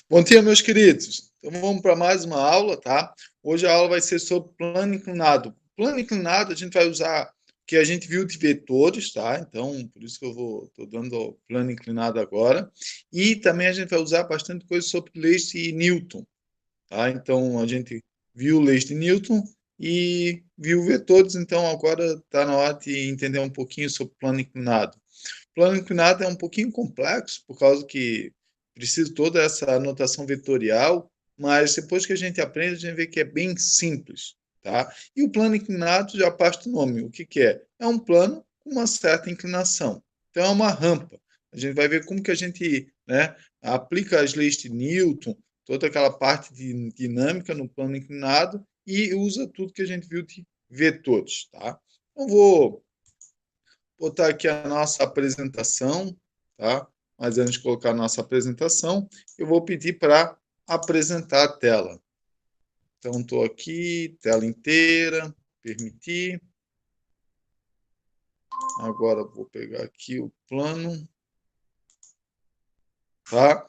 Bom dia, meus queridos. Então vamos para mais uma aula, tá? Hoje a aula vai ser sobre plano inclinado. Plano inclinado a gente vai usar o que a gente viu de vetores, tá? Então, por isso que estou dando o plano inclinado agora. E também a gente vai usar bastante coisa sobre leis de Newton, tá? Então a gente viu leis de Newton e viu vetores, então agora está na hora de entender um pouquinho sobre plano inclinado. Plano inclinado é um pouquinho complexo, por causa que precisa toda essa anotação vetorial, mas depois que a gente aprende, a gente vê que é bem simples, tá? E o plano inclinado já parte do nome. O que, que é? É um plano com uma certa inclinação. Então, é uma rampa. A gente vai ver como que a gente, né, aplica as leis de Newton, toda aquela parte de dinâmica no plano inclinado e usa tudo que a gente viu de vetores, tá? Então, vou botar aqui a nossa apresentação, tá? Mas antes de colocar a nossa apresentação, eu vou pedir para apresentar a tela. Então, estou aqui, tela inteira, permitir. Agora, vou pegar aqui o plano, tá?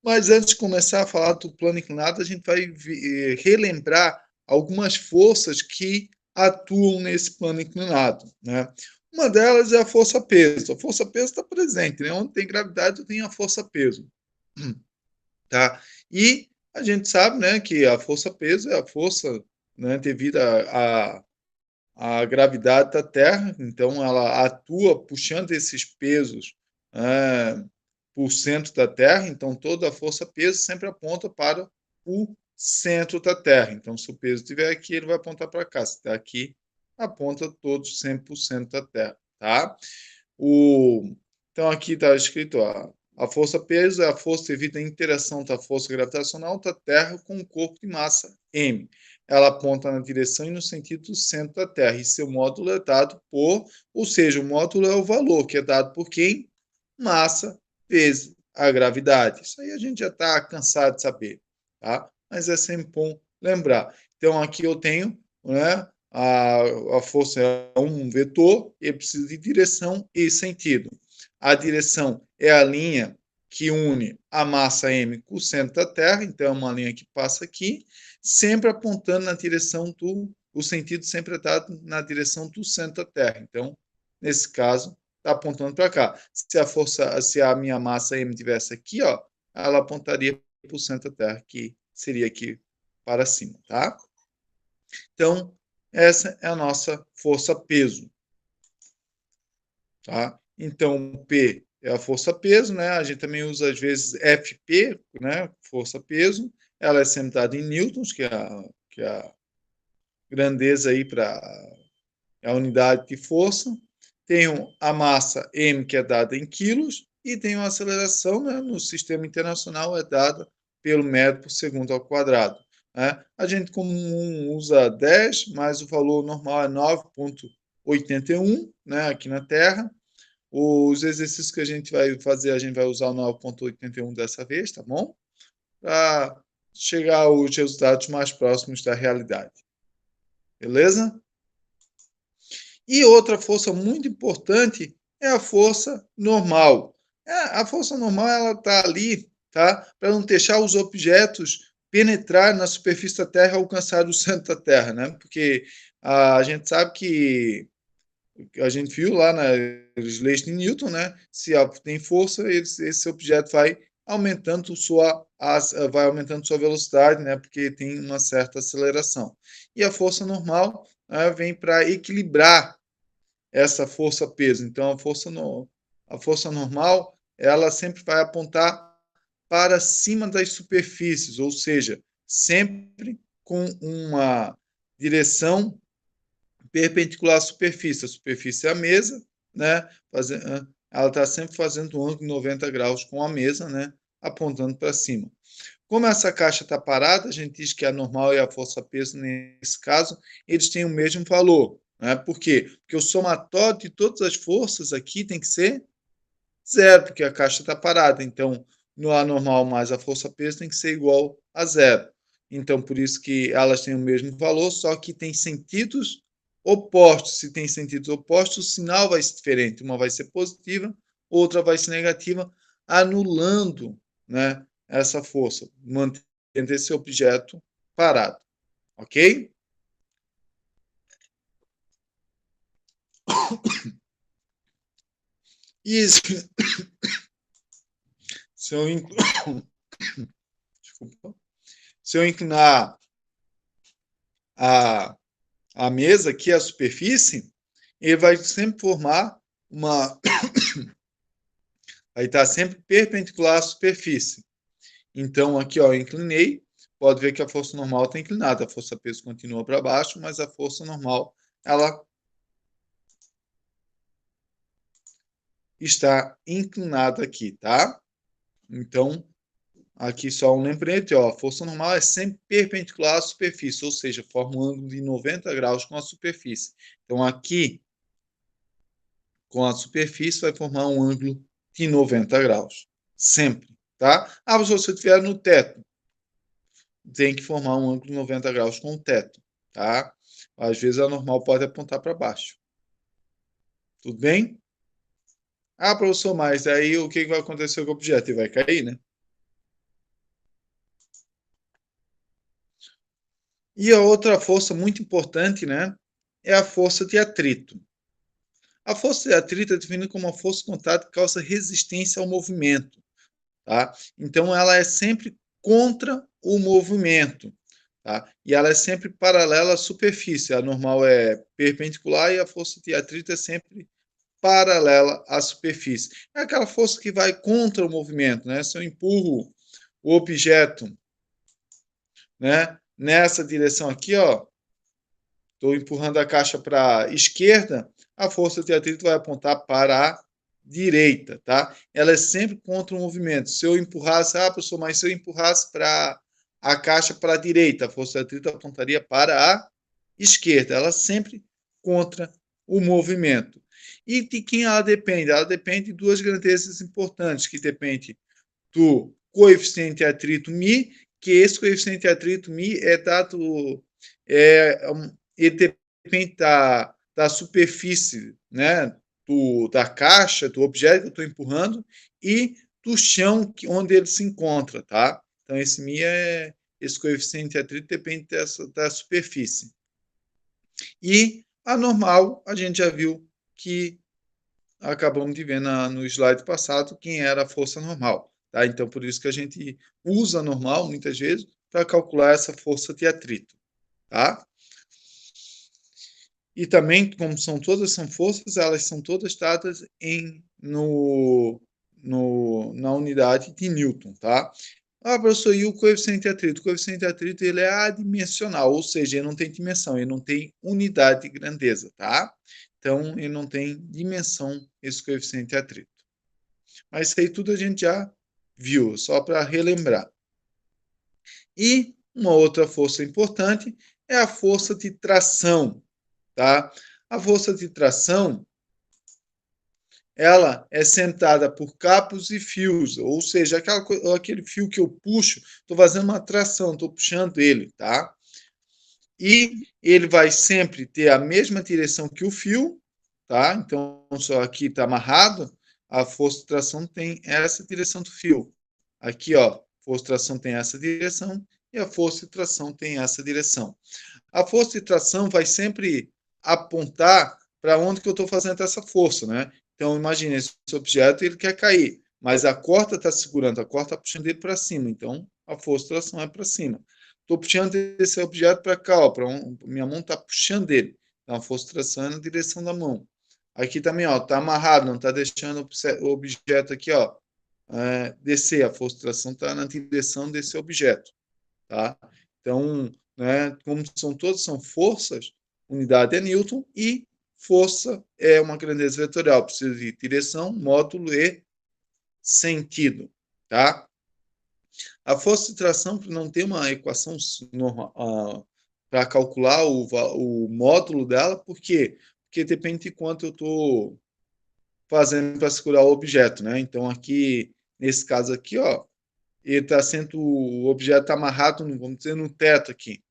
Mas antes de começar a falar do plano inclinado, a gente vai relembrar algumas forças que atuam nesse plano inclinado, né? Uma delas é a força-peso. A força-peso está presente, né? Onde tem gravidade, tem a força-peso, tá? E a gente sabe, né, que a força-peso é a força, né, devido à gravidade da Terra, então ela atua puxando esses pesos por centro da Terra, então toda a força-peso sempre aponta para o centro da Terra. Então, se o peso estiver aqui, ele vai apontar para cá. Se está aqui, aponta todos 100% da Terra, tá? Então, aqui está escrito, ó, a força-peso é a força devido à interação da força gravitacional da Terra com o corpo de massa m. Ela aponta na direção e no sentido do centro da Terra, e seu módulo é dado por, ou seja, o módulo é o valor, que é dado por quem? Massa vezes a gravidade. Isso aí a gente já está cansado de saber, tá? Mas é sempre bom lembrar. Então, aqui eu tenho, né, a força é um vetor e precisa de direção e sentido. A direção é a linha que une a massa m com o centro da Terra, então é uma linha que passa aqui, sempre apontando na direção o sentido sempre é dado na direção do centro da Terra. Então, nesse caso, está apontando para cá. Se a minha massa m tivesse aqui, ó, ela apontaria para o centro da Terra, que seria aqui para cima, tá? Então, essa é a nossa força-peso, tá? Então, P é a força-peso, né? A gente também usa, às vezes, FP, né? Força-peso. Ela é sempre dada em newtons, que é a grandeza aí para a unidade de força. Tenho a massa M, que é dada em quilos, e tenho a aceleração, né, no sistema internacional, é dada pelo metro por segundo ao quadrado. Né? A gente comum usa 10, mas o valor normal é 9,81, né, aqui na Terra. Os exercícios que a gente vai fazer, a gente vai usar o 9,81 dessa vez, tá bom? Para chegar aos resultados mais próximos da realidade. Beleza? E outra força muito importante é a força normal. A força normal ela está ali, tá, para não deixar os objetos penetrar na superfície da Terra e alcançar o centro da Terra, né? Porque a gente sabe que a gente viu lá nas leis de Newton, né? Se tem força, esse objeto vai aumentando sua velocidade, né? Porque tem uma certa aceleração. E a força normal, né, vem para equilibrar essa força-peso. Então, a força normal, ela sempre vai apontar para cima das superfícies, ou seja, sempre com uma direção perpendicular à superfície. A superfície é a mesa, né? Ela está sempre fazendo um ângulo de 90 graus com a mesa, né? Apontando para cima. Como essa caixa está parada, a gente diz que a normal e a força-peso, nesse caso, eles têm o mesmo valor. Né? Por quê? Porque o somatório de todas as forças aqui tem que ser zero, porque a caixa está parada. Então, no A normal mais a força-peso tem que ser igual a zero. Então, por isso que elas têm o mesmo valor, só que tem sentidos opostos. Se tem sentidos opostos, o sinal vai ser diferente. Uma vai ser positiva, outra vai ser negativa, anulando, né, essa força, mantendo esse objeto parado, ok? E se eu, desculpa, se eu inclinar a, a mesa aqui, a superfície, ele vai sempre formar uma... Vai estar sempre perpendicular à superfície. Então, aqui, ó, eu inclinei, pode ver que a força normal está inclinada, a força peso continua para baixo, mas a força normal, ela está inclinada aqui, tá? Então, aqui só um lembrete, ó, a força normal é sempre perpendicular à superfície, ou seja, forma um ângulo de 90 graus com a superfície. Então, aqui, com a superfície, vai formar um ângulo de 90 graus, sempre, tá? Ah, se você estiver no teto, tem que formar um ângulo de 90 graus com o teto, tá? Às vezes a normal pode apontar para baixo. Tudo bem? Ah, professor, mas aí o que vai acontecer com o objeto? Ele vai cair, né? E a outra força muito importante, né, é a força de atrito. A força de atrito é definida como uma força de contato que causa resistência ao movimento, tá? Então ela é sempre contra o movimento, tá? E ela é sempre paralela à superfície. A normal é perpendicular e a força de atrito é sempre paralela à superfície. É aquela força que vai contra o movimento, né? Se eu empurro o objeto, né, nessa direção aqui, ó, estou empurrando a caixa para a esquerda, a força de atrito vai apontar para a direita, tá? Ela é sempre contra o movimento. Se eu empurrasse, professor, mas se eu empurrasse para a caixa para a direita, a força de atrito apontaria para a esquerda. Ela é sempre contra o movimento. E de quem ela depende? Ela depende de duas grandezas importantes, que depende do coeficiente de atrito μ, que esse coeficiente de atrito μ é dado, ele depende da superfície, né, da caixa, do objeto que eu estou empurrando e do chão onde ele se encontra, tá? Então, esse coeficiente de atrito depende da superfície. E a normal, a gente já viu que acabamos de ver no slide passado quem era a força normal. Tá? Então, por isso que a gente usa a normal, muitas vezes, para calcular essa força de atrito. Tá? E também, como são forças, elas são todas dadas na unidade de Newton. Tá? Professor, e o coeficiente de atrito? O coeficiente de atrito ele é adimensional, ou seja, ele não tem dimensão, ele não tem unidade de grandeza, tá? Então, ele não tem dimensão, esse coeficiente de atrito. Mas isso aí tudo a gente já viu, só para relembrar. E uma outra força importante é a força de tração, tá? A força de tração, ela é sentada por cabos e fios, ou seja, aquele fio que eu puxo, estou fazendo uma tração, estou puxando ele, tá? E ele vai sempre ter a mesma direção que o fio, tá? Então, só aqui está amarrado, a força de tração tem essa direção do fio. Aqui, ó, força de tração tem essa direção e a força de tração tem essa direção. A força de tração vai sempre apontar para onde que eu estou fazendo essa força, né? Então, imagine, esse objeto ele quer cair, mas a corda está segurando, a corda está puxando ele para cima, então a força de tração é para cima. Estou puxando esse objeto para cá, ó, minha mão está puxando ele, então a força de tração é na direção da mão. Aqui também, ó, está amarrado, não está deixando o objeto aqui, ó, descer, a força de tração está na direção desse objeto, tá? Então, né, como são forças, unidade é Newton e força é uma grandeza vetorial, precisa de direção, módulo e sentido, tá? A força de tração, para não ter uma equação para calcular o módulo dela, por quê? Porque depende de quanto eu estou fazendo para segurar o objeto, né? Então, aqui, nesse caso aqui, ó, ele está sendo, o objeto está amarrado, vamos dizer, no teto aqui,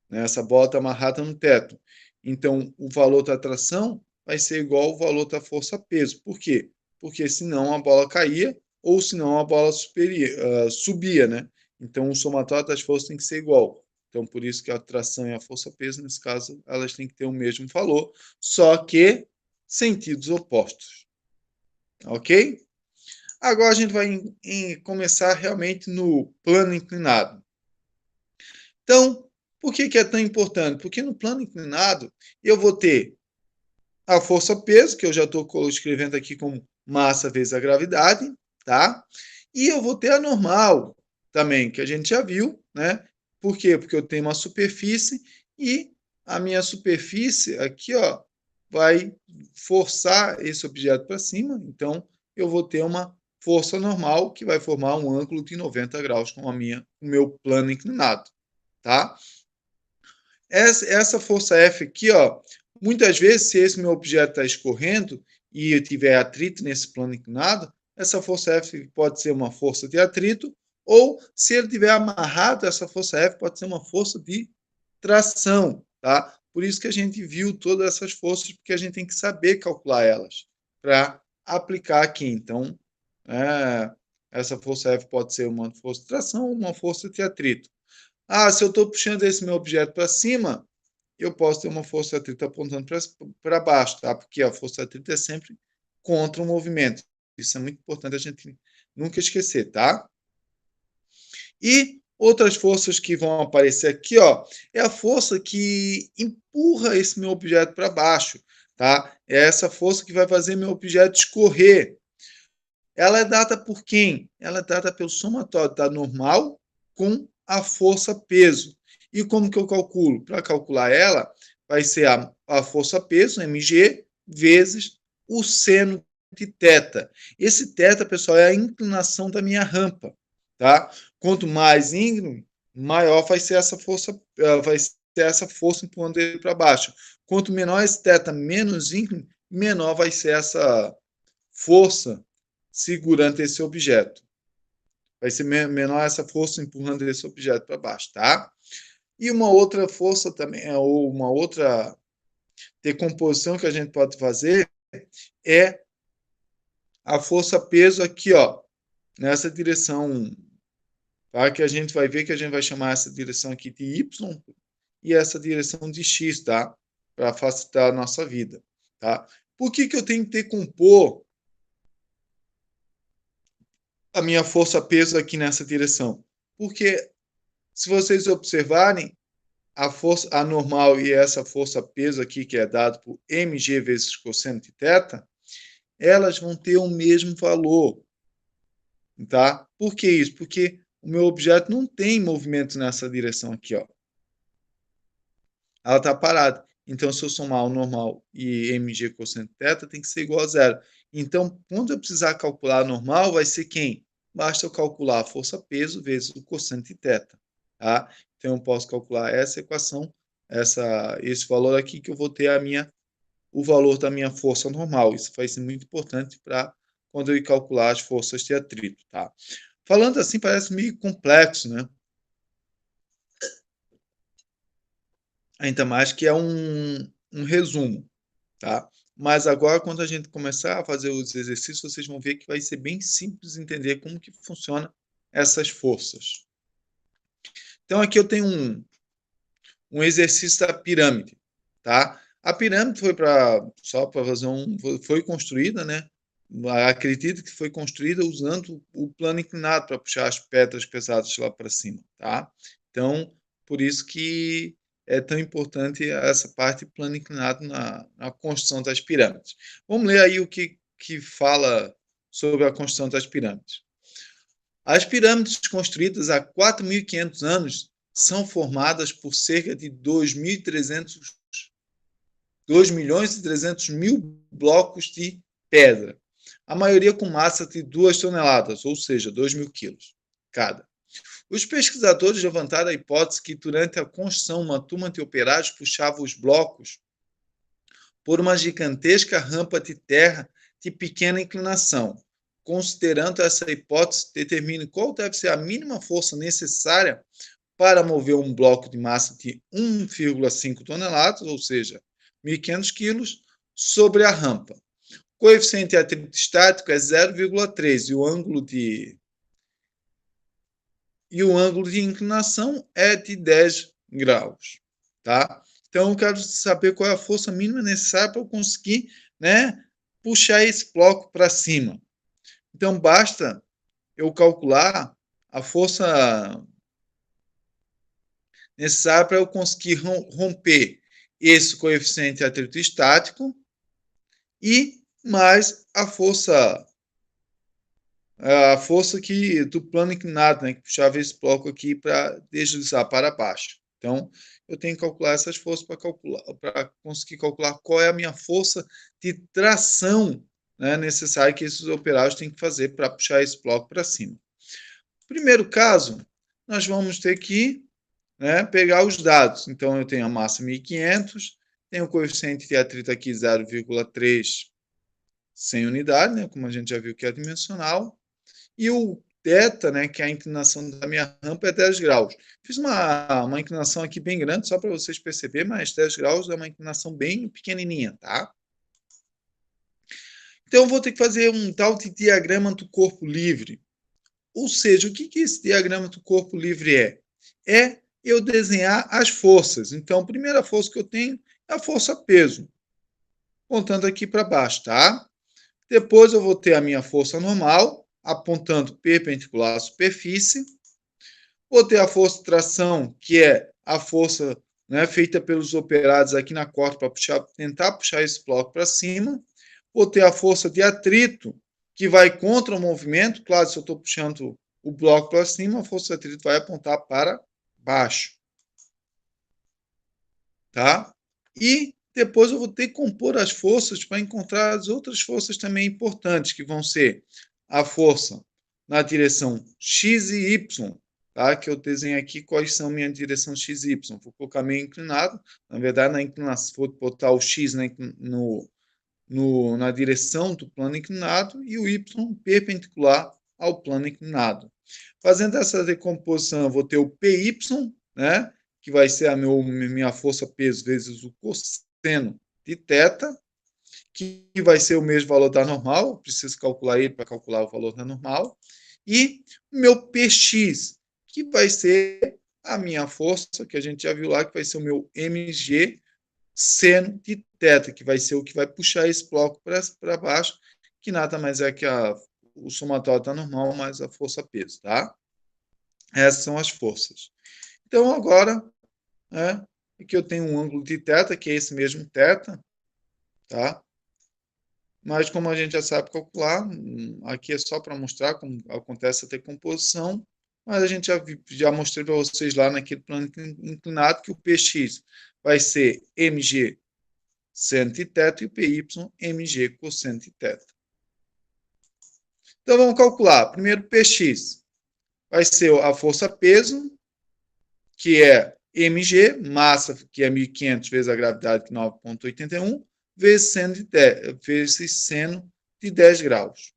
né? Essa bola está amarrada no teto. Então, o valor da tração vai ser igual ao valor da força-peso. Por quê? Porque senão a bola caía ou senão a bola subia, né? Então, o somatório das forças tem que ser igual. Então, por isso que a tração e a força-peso, nesse caso, elas têm que ter o mesmo valor, só que sentidos opostos. Ok? Agora a gente vai começar realmente no plano inclinado. Então, por que é tão importante? Porque no plano inclinado eu vou ter a força-peso, que eu já estou escrevendo aqui como massa vezes a gravidade, tá? E eu vou ter a normal também, que a gente já viu, né? Por quê? Porque eu tenho uma superfície e a minha superfície aqui, ó, vai forçar esse objeto para cima, então eu vou ter uma força normal que vai formar um ângulo de 90 graus com o meu plano inclinado, tá? Essa força F aqui, ó, muitas vezes, se esse meu objeto está escorrendo e eu tiver atrito nesse plano inclinado, essa força F pode ser uma força de atrito, ou se ele tiver amarrado, essa força F pode ser uma força de tração, tá? Por isso que a gente viu todas essas forças, porque a gente tem que saber calcular elas para aplicar aqui. Então, essa força F pode ser uma força de tração ou uma força de atrito. Ah, se eu estou puxando esse meu objeto para cima, eu posso ter uma força de atrito apontando para baixo, tá? Porque a força de atrito é sempre contra o movimento. Isso é muito importante a gente nunca esquecer, tá? E outras forças que vão aparecer aqui, ó, é a força que empurra esse meu objeto para baixo, tá? É essa força que vai fazer meu objeto escorrer. Ela é dada por quem? Ela é dada pelo somatório da normal com a força-peso. E como que eu calculo? Para calcular ela, vai ser a força-peso, mg, vezes o seno de θ. Esse θ, pessoal, é a inclinação da minha rampa. Tá? Quanto mais íngreme, maior vai ser essa força empurrando ele para baixo. Quanto menor esse θ menos íngreme, menor vai ser essa força segurando esse objeto. Vai ser menor essa força empurrando esse objeto para baixo, tá? E uma outra força também, ou uma outra decomposição que a gente pode fazer é a força-peso aqui, ó, nessa direção, tá? Que a gente vai ver que a gente vai chamar essa direção aqui de Y e essa direção de X, tá? Para facilitar a nossa vida, tá? Por que eu tenho que decompor a minha força-peso aqui nessa direção? Porque, se vocês observarem, a força anormal e essa força-peso aqui, que é dado por mg vezes cosseno de θ, elas vão ter o mesmo valor, tá? Por que isso? Porque o meu objeto não tem movimento nessa direção aqui, ó. Ela está parada. Então, se eu somar o normal e mg cosseno de θ, tem que ser igual a zero. Então, quando eu precisar calcular a normal, vai ser quem? Basta eu calcular a força-peso vezes o cosseno de θ. Tá? Então, eu posso calcular essa equação, esse valor aqui, que eu vou ter o valor da minha força normal. Isso vai ser muito importante para quando eu ir calcular as forças de atrito. Tá? Falando assim, parece meio complexo, né? Ainda mais que é um resumo, tá? Mas agora, quando a gente começar a fazer os exercícios, vocês vão ver que vai ser bem simples entender como que funciona essas forças. Então, aqui eu tenho um exercício da pirâmide, tá? A pirâmide foi construída, né? Acredito que foi construída usando o plano inclinado para puxar as pedras pesadas lá para cima, tá? Então, por isso que é tão importante essa parte plano inclinado na construção das pirâmides. Vamos ler aí o que fala sobre a construção das pirâmides. As pirâmides construídas há 4.500 anos são formadas por cerca de 2.300.000 blocos de pedra, a maioria com massa de 2 toneladas, ou seja, 2.000 quilos cada. Os pesquisadores levantaram a hipótese que durante a construção uma turma de operários puxava os blocos por uma gigantesca rampa de terra de pequena inclinação. Considerando essa hipótese, determine qual deve ser a mínima força necessária para mover um bloco de massa de 1,5 toneladas, ou seja, 1.500 quilos, sobre a rampa. Coeficiente de atrito estático é 0,3 e o ângulo de inclinação é de 10 graus, tá? Então, eu quero saber qual é a força mínima necessária para eu conseguir, né, puxar esse bloco para cima. Então, basta eu calcular a força necessária para eu conseguir romper esse coeficiente de atrito estático e mais a força que do plano inclinado, né, que puxava esse bloco aqui para deslizar para baixo. Então, eu tenho que calcular essas forças para conseguir calcular qual é a minha força de tração, né, necessária que esses operários têm que fazer para puxar esse bloco para cima. Primeiro caso, nós vamos ter que, né, pegar os dados. Então, eu tenho a massa 1.500, tenho o coeficiente de atrito aqui 0,3 sem unidade, né, como a gente já viu que é dimensional, e o θ, né, que é a inclinação da minha rampa, é 10 graus. Fiz uma inclinação aqui bem grande, só para vocês perceberem, mas 10 graus é uma inclinação bem pequenininha, tá? Então, eu vou ter que fazer um tal de diagrama do corpo livre. Ou seja, o que esse diagrama do corpo livre é? É eu desenhar as forças. Então, a primeira força que eu tenho é a força-peso, apontando aqui para baixo, tá? Depois eu vou ter a minha força normal, apontando perpendicular à superfície. Vou ter a força de tração, que é a força, né, feita pelos operados aqui na corda para tentar puxar esse bloco para cima. Vou ter a força de atrito, que vai contra o movimento. Claro, se eu estou puxando o bloco para cima, a força de atrito vai apontar para baixo. Tá? E depois eu vou ter que compor as forças para encontrar as outras forças também importantes, que vão ser a força na direção x e y, tá? Que eu desenho aqui quais são minha direção x e y. Vou colocar meio inclinado, na verdade, na inclinação, vou botar o x na direção do plano inclinado e o y perpendicular ao plano inclinado. Fazendo essa decomposição, eu vou ter o PY, né, que vai ser a minha força-peso vezes o cosseno de θ, que vai ser o mesmo valor da normal, eu preciso calcular ele para calcular o valor da normal, e o meu PX, que vai ser a minha força, que a gente já viu lá, que vai ser o meu mg seno de θ, que vai ser o que vai puxar esse bloco para baixo, que nada mais é que o somatório da normal mais a força-peso, tá? Essas são as forças. Então, agora, né, aqui eu tenho um ângulo de θ, que é esse mesmo θ, tá? Mas, como a gente já sabe calcular, aqui é só para mostrar como acontece a decomposição, mas a gente já mostrei para vocês lá naquele plano inclinado que o Px vai ser mg seno de θ e o py mg cosseno de θ. Então, vamos calcular. Primeiro, Px vai ser a força-peso, que é mg, massa, que é 1.500 vezes a gravidade, que é 9,81, vezes seno de 10 graus.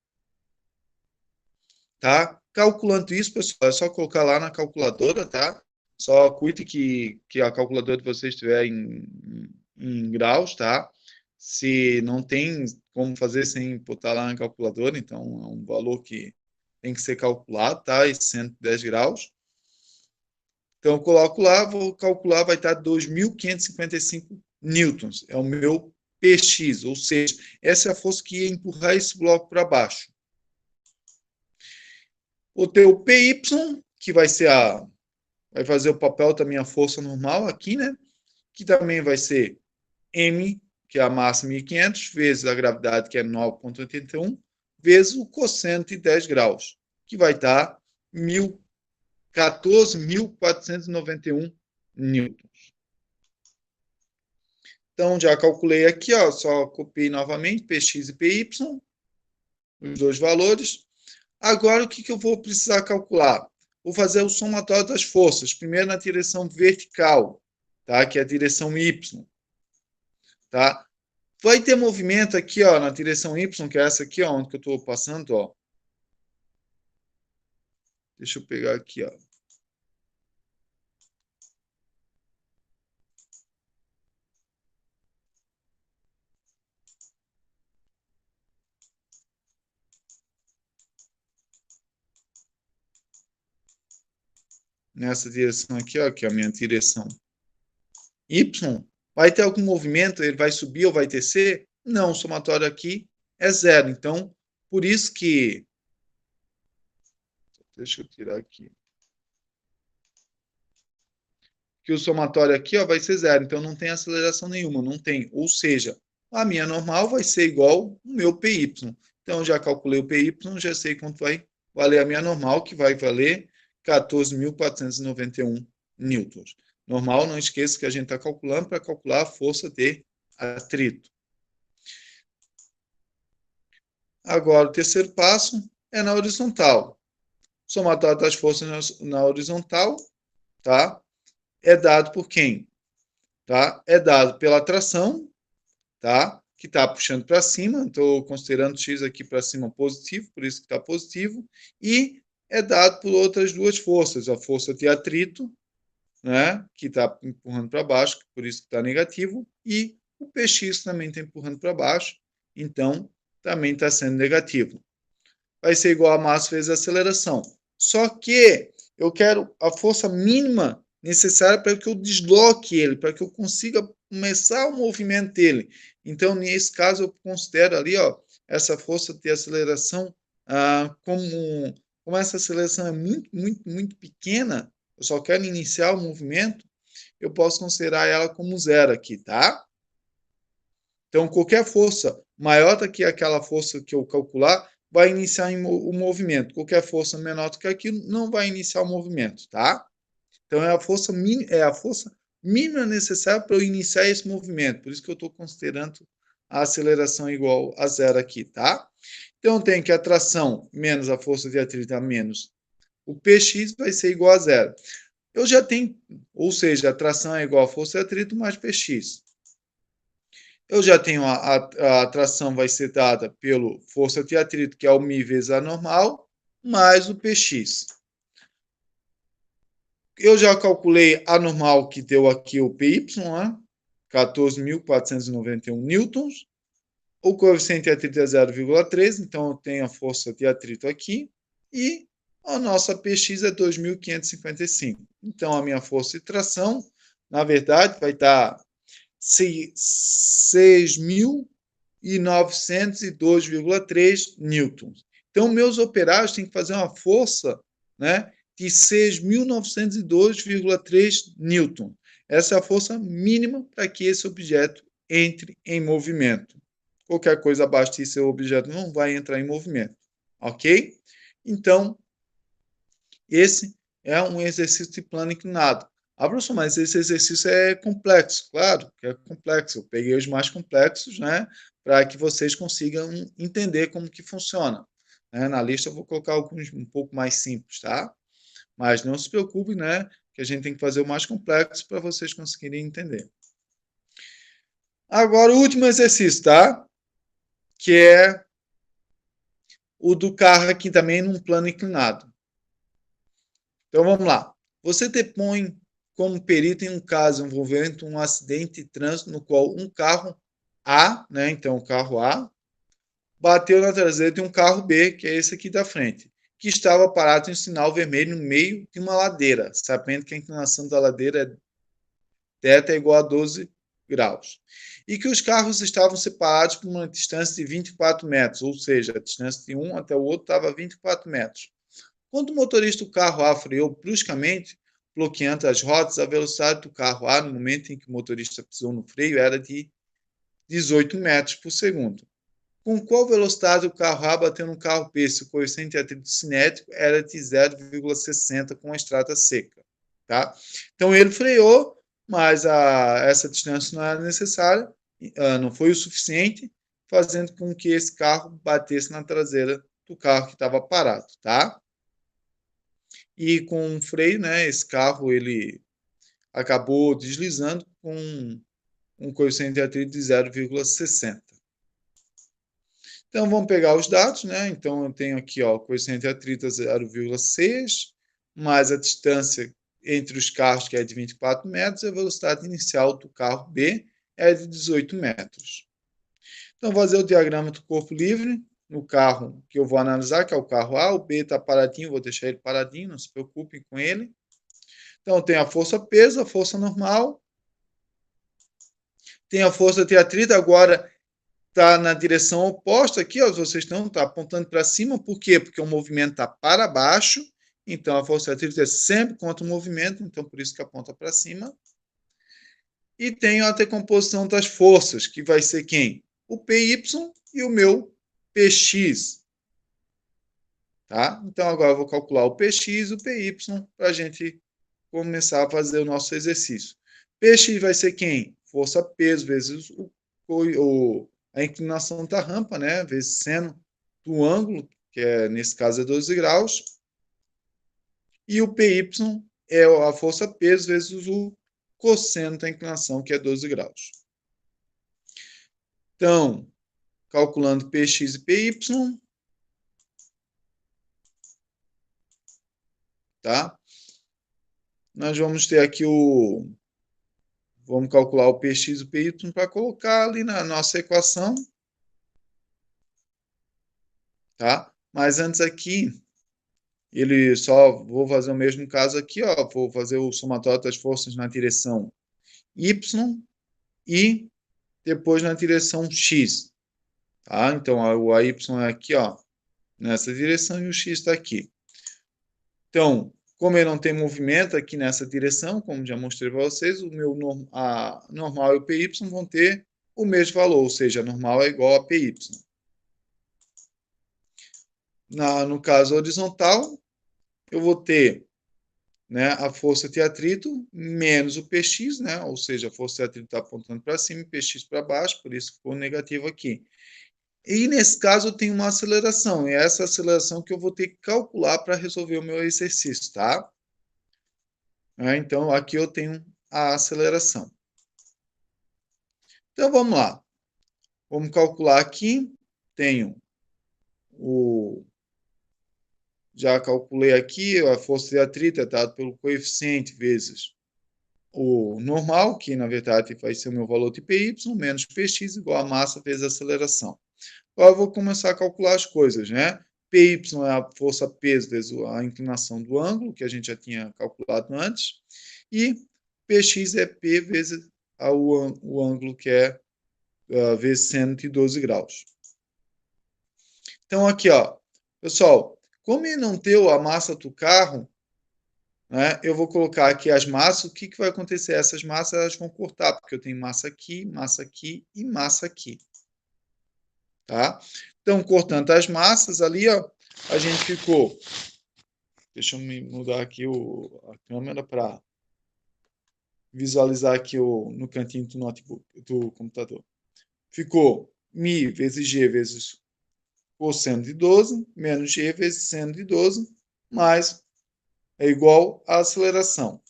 Tá? Calculando isso, pessoal, é só colocar lá na calculadora, tá? Só cuide que a calculadora de vocês estiver em graus, tá? Se não tem como fazer sem botar lá na calculadora, então é um valor que tem que ser calculado, tá? E 110 graus. Então, eu coloco lá, vou calcular, vai estar 2.555 newtons. É o meu PX, ou seja, essa é a força que ia empurrar esse bloco para baixo. Vou ter o PY, que vai fazer o papel da minha força normal aqui, né? Que também vai ser M, que é a massa 1.500, vezes a gravidade, que é 9,81, vezes o cosseno de 10 graus, que vai estar 14.491 newtons. Então, já calculei aqui, ó, só copiei novamente, Px e Py, os dois valores. Agora, o que eu vou precisar calcular? Vou fazer o somatório das forças. Primeiro na direção vertical, tá? Que é a direção Y. Tá? Vai ter movimento aqui, ó, na direção Y, que é essa aqui, ó, onde que eu estou passando, ó. Deixa eu pegar aqui, ó. nessa direção aqui, ó, que é a minha direção Y, vai ter algum movimento? Ele vai subir ou vai descer? Não, o somatório aqui é zero. Então, por isso que... Deixa eu tirar aqui. Que o somatório aqui, ó, vai ser zero. Então, não tem aceleração nenhuma, não tem. Ou seja, a minha normal vai ser igual ao meu PY. Então, já calculei o PY, já sei quanto vai valer a minha normal, que vai valer 14.491 newtons. Normal, não esqueça que a gente está calculando para calcular a força de atrito. Agora, o terceiro passo é na horizontal. O somatório das forças na horizontal, tá? É dado por quem? Tá? É dado pela tração, tá? Que está puxando para cima. Estou considerando x aqui para cima positivo, por isso que está positivo. E é dado por outras duas forças. A força de atrito, né? Que está empurrando para baixo, por isso que está negativo. E o px também está empurrando para baixo, então também está sendo negativo. Vai ser igual a massa vezes a aceleração. Só que eu quero a força mínima necessária para que eu desloque ele, para que eu consiga começar o movimento dele. Então, nesse caso, eu considero ali, ó, essa força de aceleração como essa aceleração é muito pequena, eu só quero iniciar o movimento, eu posso considerar ela como zero aqui, tá? Então, qualquer força maior do que aquela força que eu calcular, vai iniciar o movimento. Qualquer força menor do que aquilo não vai iniciar o movimento, tá? Então, é a força mínima necessária para eu iniciar esse movimento. Por isso que eu estou considerando a aceleração igual a zero aqui, tá? Então, tem que a tração menos a força de atrito menos o Px vai ser igual a zero. Eu já tenho, ou seja, a tração é igual a força de atrito mais Px. Eu já tenho a tração vai ser dada pela força de atrito, que é o μ vezes a normal, mais o Px. Eu já calculei a normal, que deu aqui o Py, né? 14.491 newtons. O coeficiente de atrito é 0,3, então eu tenho a força de atrito aqui. E a nossa Px é 2.555. Então, a minha força de tração, na verdade, vai estar 6.902,3 newtons. Então, meus operários têm que fazer uma força, né, de 6.902,3 newtons. Essa é a força mínima para que esse objeto entre em movimento. Qualquer coisa abaixo disso, o objeto não vai entrar em movimento. Ok? Então, esse é um exercício de plano inclinado. Professor, mas esse exercício é complexo. Claro que é complexo. Eu peguei os mais complexos, né, para que vocês consigam entender como que funciona. Na lista eu vou colocar alguns um pouco mais simples, tá? Mas não se preocupe, né, que a gente tem que fazer o mais complexo para vocês conseguirem entender. Agora, o último exercício, tá? Que é o do carro aqui também num plano inclinado. Então, vamos lá. Você depõe como perito em um caso envolvendo um acidente de trânsito no qual um carro A, né, então o carro A, bateu na traseira de um carro B, que é esse aqui da frente, que estava parado em um sinal vermelho no meio de uma ladeira, sabendo que a inclinação da ladeira θ é igual a 12 graus. E que os carros estavam separados por uma distância de 24 metros, ou seja, a distância de um até o outro estava 24 metros. Quando o motorista do carro A freou bruscamente, bloqueando as rodas, a velocidade do carro A no momento em que o motorista pisou no freio era de 18 metros por segundo. Com qual velocidade o carro A bateu no carro B se o coeficiente de atrito cinético era de 0,60 com a estrada seca? Tá? Então ele freou, mas essa distância não era necessária, não foi o suficiente, fazendo com que esse carro batesse na traseira do carro que estava parado. Tá? E com o freio, né, esse carro ele acabou deslizando com um coeficiente de atrito de 0,60. Então, vamos pegar os dados, né? Então, eu tenho aqui, ó, o coeficiente de atrito é 0,6, mais a distância entre os carros, que é de 24 metros, e a velocidade inicial do carro B é de 18 metros. Então, vou fazer o diagrama do corpo livre no carro que eu vou analisar, que é o carro A. O B está paradinho, vou deixar ele paradinho, não se preocupem com ele. Então, tem a força peso, a força normal, tem a força de atrito, agora está na direção oposta aqui, ó, vocês estão apontando para cima, por quê? Porque o movimento está para baixo, então a força de atrito é sempre contra o movimento, então por isso que aponta para cima. E tenho a decomposição das forças, que vai ser quem? O PY e o meu PX. Tá? Então agora eu vou calcular o PX e o PY para a gente começar a fazer o nosso exercício. PX vai ser quem? Força peso vezes a inclinação da rampa, né? Vezes seno do ângulo, que nesse caso é 12 graus. E o PY é a força peso vezes o cosseno da inclinação, que é 12 graus. Então, calculando Px e Py, tá? Nós vamos ter aqui vamos calcular o Px e o Py para colocar ali na nossa equação, tá? Mas antes aqui, vou fazer o mesmo caso aqui, ó, vou fazer o somatório das forças na direção Y e depois na direção X, tá? Então, o AY é aqui, ó, nessa direção e o X está aqui. Então, como ele não tem movimento aqui nessa direção, como já mostrei para vocês, a normal e o PY vão ter o mesmo valor, ou seja, a normal é igual a PY. No caso horizontal, eu vou ter, né, a força de atrito menos o Px, né, ou seja, a força de atrito está apontando para cima e Px para baixo, por isso ficou negativo aqui. E nesse caso eu tenho uma aceleração, e é essa aceleração que eu vou ter que calcular para resolver o meu exercício, tá? Então, aqui eu tenho a aceleração. Então, vamos lá. Vamos calcular aqui. Tenho já calculei aqui, a força de atrito é dada pelo coeficiente vezes o normal, que na verdade vai ser o meu valor de PY, menos PX igual a massa vezes a aceleração. Agora eu vou começar a calcular as coisas, né? PY é a força peso vezes a inclinação do ângulo, que a gente já tinha calculado antes, e PX é P vezes o ângulo, que é vezes seno de 12 graus. Então, aqui, ó, pessoal, como ele não deu a massa do carro, né, eu vou colocar aqui as massas. O que vai acontecer? Essas massas elas vão cortar, porque eu tenho massa aqui e massa aqui. Tá? Então, cortando as massas ali, ó, a gente ficou... Deixa eu mudar aqui a câmera para visualizar aqui no cantinho do notebook, do computador. Ficou μ vezes g vezes cosseno de 12, menos g vezes seno de 12, mais é igual à aceleração.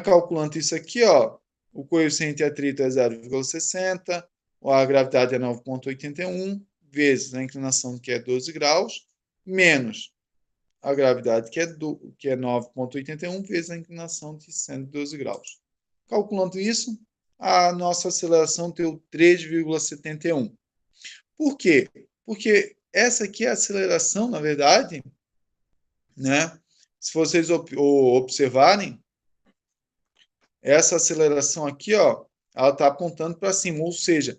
Calculando isso aqui, ó, o coeficiente de atrito é 0,60, a gravidade é 9,81, vezes a inclinação, que é 12 graus, menos a gravidade, que é 9,81, vezes a inclinação de 112 graus. Calculando isso, a nossa aceleração deu 3,71. Por quê? Porque essa aqui é a aceleração, na verdade, né? Se vocês observarem, essa aceleração aqui, ó, ela está apontando para cima, ou seja,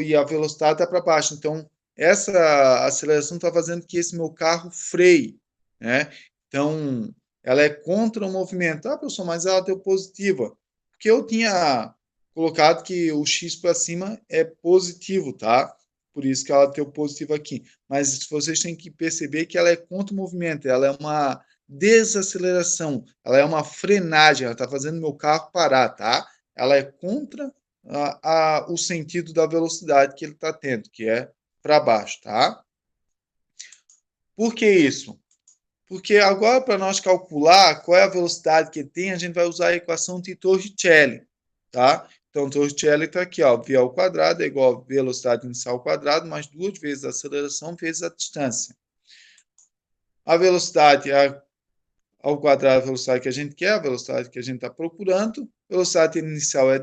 e a velocidade está para baixo. Então, essa aceleração está fazendo que esse meu carro freie, né? Então, ela é contra o movimento. Ah, professor, mas ela deu positiva. Porque eu tinha colocado que o X para cima é positivo, tá? Por isso que ela deu positivo aqui. Mas vocês têm que perceber que ela é contra o movimento. Ela é uma desaceleração, ela é uma frenagem, ela está fazendo meu carro parar, tá? Ela é contra o sentido da velocidade que ele está tendo, que é para baixo, tá? Por que isso? Porque agora, para nós calcular qual é a velocidade que ele tem, a gente vai usar a equação de Torricelli, tá? Então, Torricelli está aqui, ó, v ao quadrado é igual a velocidade inicial ao quadrado, mais 2 vezes a aceleração vezes a distância. A velocidade ao quadrado a velocidade que a gente quer, a velocidade que a gente está procurando. A velocidade inicial é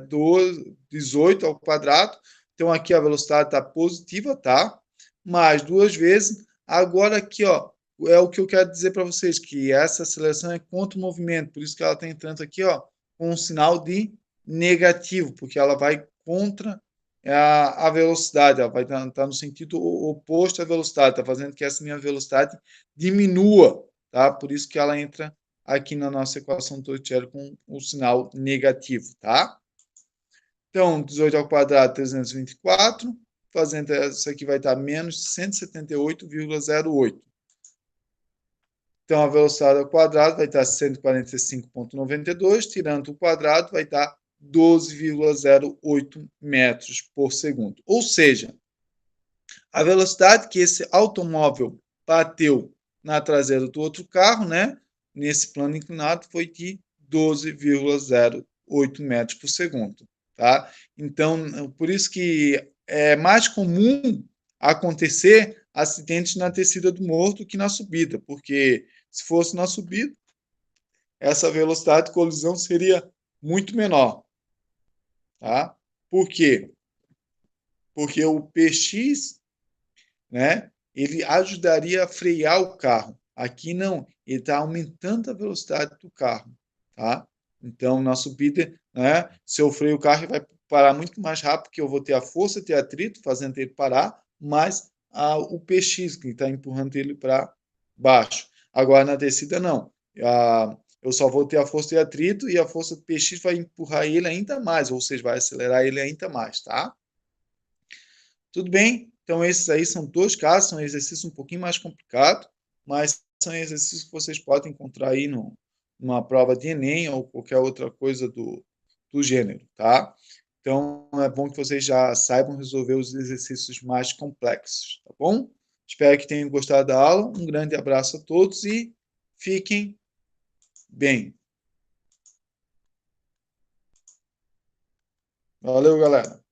18 ao quadrado. Então, aqui a velocidade está positiva, tá? Mais 2 vezes. Agora, aqui, ó, é o que eu quero dizer para vocês, que essa aceleração é contra o movimento, por isso que ela está entrando aqui, ó, com um sinal de negativo, porque ela vai contra a velocidade, ela vai estar no sentido oposto à velocidade, está fazendo que essa minha velocidade diminua, tá? Por isso que ela entra aqui na nossa equação Torricelli com o sinal negativo, tá? Então, 18 ao quadrado, 324, fazendo isso aqui vai estar menos 178,08. Então, a velocidade ao quadrado vai estar 145,92, tirando o quadrado, vai estar 12,08 metros por segundo. Ou seja, a velocidade que esse automóvel bateu na traseira do outro carro, né, nesse plano inclinado, foi de 12,08 metros por segundo. Tá? Então, por isso que é mais comum acontecer acidentes na descida do morro do que na subida, porque se fosse na subida, essa velocidade de colisão seria muito menor. Tá? Por quê? Porque o PX, né, ele ajudaria a frear o carro. Aqui não, ele está aumentando a velocidade do carro. Tá? Então, na subida, né, se eu freio o carro, ele vai parar muito mais rápido, porque eu vou ter a força de atrito fazendo ele parar, mas o PX, que está empurrando ele para baixo. Agora, na descida, não. Eu só vou ter a força de atrito e a força do PX vai empurrar ele ainda mais, ou seja, vai acelerar ele ainda mais, tá? Tudo bem? Então, esses aí são dois casos, são exercícios um pouquinho mais complicados, mas são exercícios que vocês podem encontrar aí numa prova de Enem ou qualquer outra coisa do gênero, tá? Então, é bom que vocês já saibam resolver os exercícios mais complexos, tá bom? Espero que tenham gostado da aula. Um grande abraço a todos e fiquem bem. Valeu, galera.